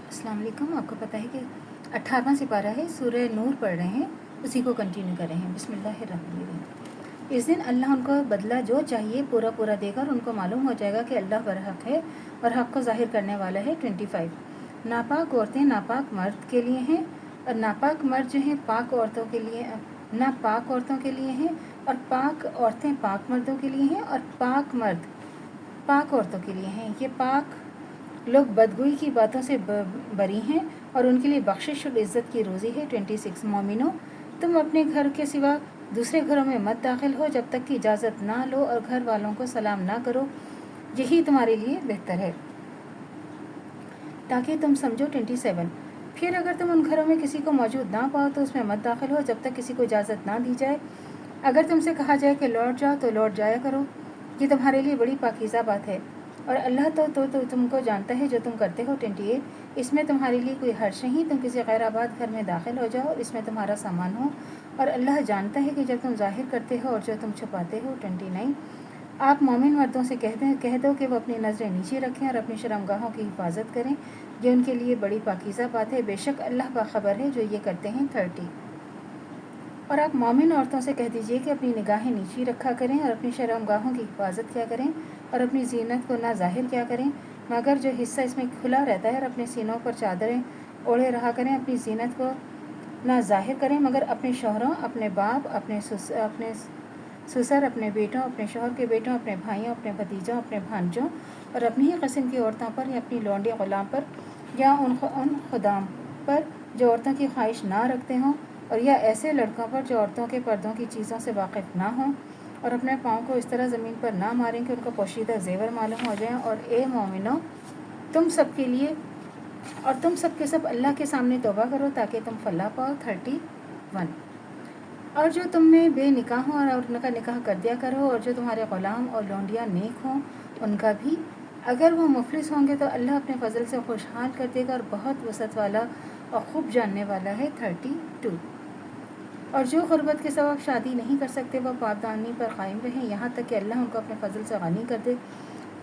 अस्सलाम वालेकुम। आपको पता है कि 18वां सिपारा है, सूरह नूर पढ़ रहे हैं, उसी को कंटिन्यू कर रहे हैं। बिस्मिल्लाहिर्रहमानिर्रहीम। इस दिन अल्लाह उनको बदला जो चाहिए पूरा पूरा देगा और उनको मालूम हो जाएगा कि अल्लाह बरहक है और हक़ को ज़ाहिर करने वाला है। 25 नापाक औरतें नापाक मर्द के लिए हैं और नापाक मर्द जो हैं पाक औरतों के लिए, नापाक औरतों के लिए हैं, और पाक औरतें पाक मर्दों के लिए हैं और पाक मर्द पाक औरतों के लिए हैं। ये पाक लोग बदगुई की बातों से बरी हैं और उनके लिए बख्शिश और इज़्ज़त की रोज़ी है। 26 मोमिनो, तुम अपने घर के सिवा दूसरे घरों में मत दाखिल हो जब तक कि इजाज़त ना लो और घर वालों को सलाम ना करो, यही तुम्हारे लिए बेहतर है ताकि तुम समझो। 27 फिर अगर तुम उन घरों में किसी को मौजूद ना पाओ तो उसमें मत दाखिल हो जब तक किसी को इजाज़त ना दी जाए। अगर तुमसे कहा जाए कि लौट जाओ तो लौट जाया करो, ये तुम्हारे लिए बड़ी पाकीज़ा बात है और अल्लाह तो तुमको जानता है जो तुम करते हो। 28 इसमें तुम्हारे लिए कोई हर्ज नहीं, तुम किसी गैर आबाद घर में दाखिल हो जाओ और इसमें तुम्हारा सामान हो और अल्लाह जानता है कि जब तुम ज़ाहिर करते हो और जो तुम छुपाते हो। 29 आप मोमिन मर्दों से कह दो कि वो अपनी नज़रें नीचे रखें और अपनी शर्मगाहों की हिफाजत करें, ये उनके लिए बड़ी पाकीज़ा बात है, बेशक अल्लाह बाखबर है जो ये करते हैं। 30 और आप मोमिन औरतों से कह दीजिए कि अपनी निगाहें नीची रखा करें और अपनी शर्मगाहों की हिफाजत किया करें और अपनी जीनत को ना जाहिर किया करें मगर जो हिस्सा इसमें खुला रहता है, और अपने सीनों पर चादरें ओढ़े रहा करें। अपनी जीनत को ना जाहिर करें मगर अपने शौहरों, अपने बाप, अपने ससुर, अपने बेटों, अपने शौहर के बेटों, अपने भाइयों, अपने भतीजों, अपने भांजों और अपनी ही किस्म की औरतों पर या अपनी लौंडी गुलाम पर या उन खुदाम पर जो औरतों की ख्वाहिश ना रखते हों, और या ऐसे लड़कों पर जो औरतों के पर्दों की चीज़ों से वाकिफ़ ना हों, और अपने पाँव को इस तरह ज़मीन पर ना मारें कि उनको पोशीदा ज़ेवर मालूम हो जाएं। और ए मोमिनो, तुम सब के लिए और तुम सब के सब अल्लाह के सामने तौबा करो ताकि तुम फलाह पाओ। 31 और जो तुम में बेनिकाह हों और उनका निकाह कर दिया करो, और जो तुम्हारे ग़ुलाम और लौंडियाँ नेक हों उनका भी, अगर वो मुफलिस होंगे तो अल्लाह अपने फजल से खुशहाल कर देगा और बहुत वसत वाला और खूब जानने वाला है। 32 और जो गुर्बत के सबब शादी नहीं कर सकते वह पाबदानी पर कायम रहें यहाँ तक कि अल्लाह उनको अपने फजल से गनी कर दे।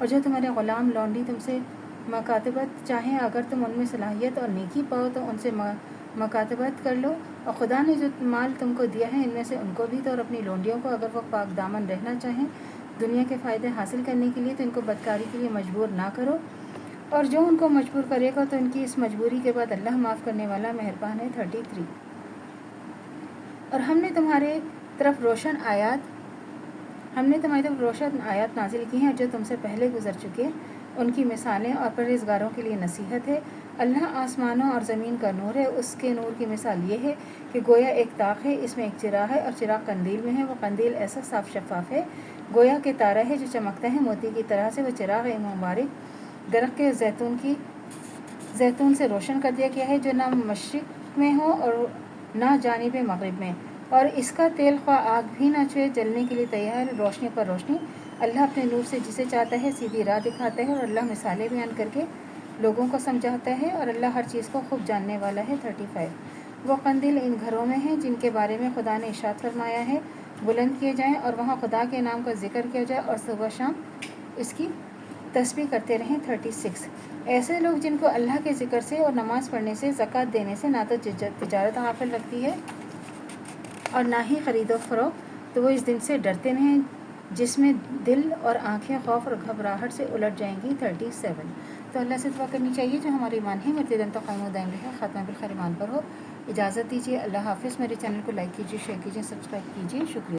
और जो तुम्हारे ग़ुलाम लौंडी तुमसे मकातबत चाहें, अगर तुम उनमें सलाहियत और नेकी पाओ तो उनसे मकातबत कर लो, और खुदा ने जो माल तुमको दिया है इनमें से उनको भी दो। और अपनी लौंडियों को अगर वो पाक दामन रहना चाहें दुनिया के फ़ायदे हासिल करने के लिए तो इनको बदकारी के लिए मजबूर ना करो, और जो उनको मजबूर करेगा तो इनकी इस मजबूरी के बाद अल्लाह माफ़ करने वाला मेहरबान है। 33 और हमने तुम्हारी तरफ रोशन आयात नाजिल की हैं, और जो तुमसे पहले गुजर चुके उनकी मिसालें और परहेज़गारों के लिए नसीहत है। अल्लाह आसमानों और ज़मीन का नूर है, उसके नूर की मिसाल ये है कि गोया एक ताक है, इसमें एक चिराग है और चिराग कंदील में है। वो कंदील ऐसा साफ शफाफ है गोया के तारा है जो चमकता है मोती की तरह से। वो चिराग एक मुबारक दरख्त के जैतून से रोशन कर दिया गया है जो ना मशरिक़ में हो और ना जानिब मग़रिब में, और इसका तेल ख्वाह आग भी ना छुए, जलने के लिए तैयार, रोशनी पर रोशनी। अल्लाह अपने नूर से जिसे चाहता है सीधी राह दिखाता है, और अल्लाह मिसालें बयान करके लोगों को समझाता है, और अल्लाह हर चीज़ को खूब जानने वाला है। 35 वो कंदील इन घरों में हैं जिनके बारे में खुदा ने इरशाद फरमाया है बुलंद किए जाएँ और वहाँ खुदा के नाम का जिक्र किया जाए और सुबह शाम इसकी तस्बीह करते रहें। 36 ऐसे लोग जिनको अल्लाह के ज़िक्र से और नमाज़ पढ़ने से, ज़कात देने से ना तो तिजारत हासिल रखती है और ना ही ख़रीदो फ़रोख्त, तो वो इस दिन से डरते हैं जिसमें दिल और आँखें खौफ और घबराहट से उलट जाएंगी। 37 तो अल्लाह से दुआ करनी चाहिए जो हमारे ईमान है मर्तदन तो क़ाइम दायम रहे, ख़ात्मा बिल खैर ईमान पर हो। इजाज़त दीजिए, अल्लाह हाफ़िज़। मेरे चैनल को लाइक कीजिए, शेयर कीजिए, सब्सक्राइब कीजिए। शुक्रिया।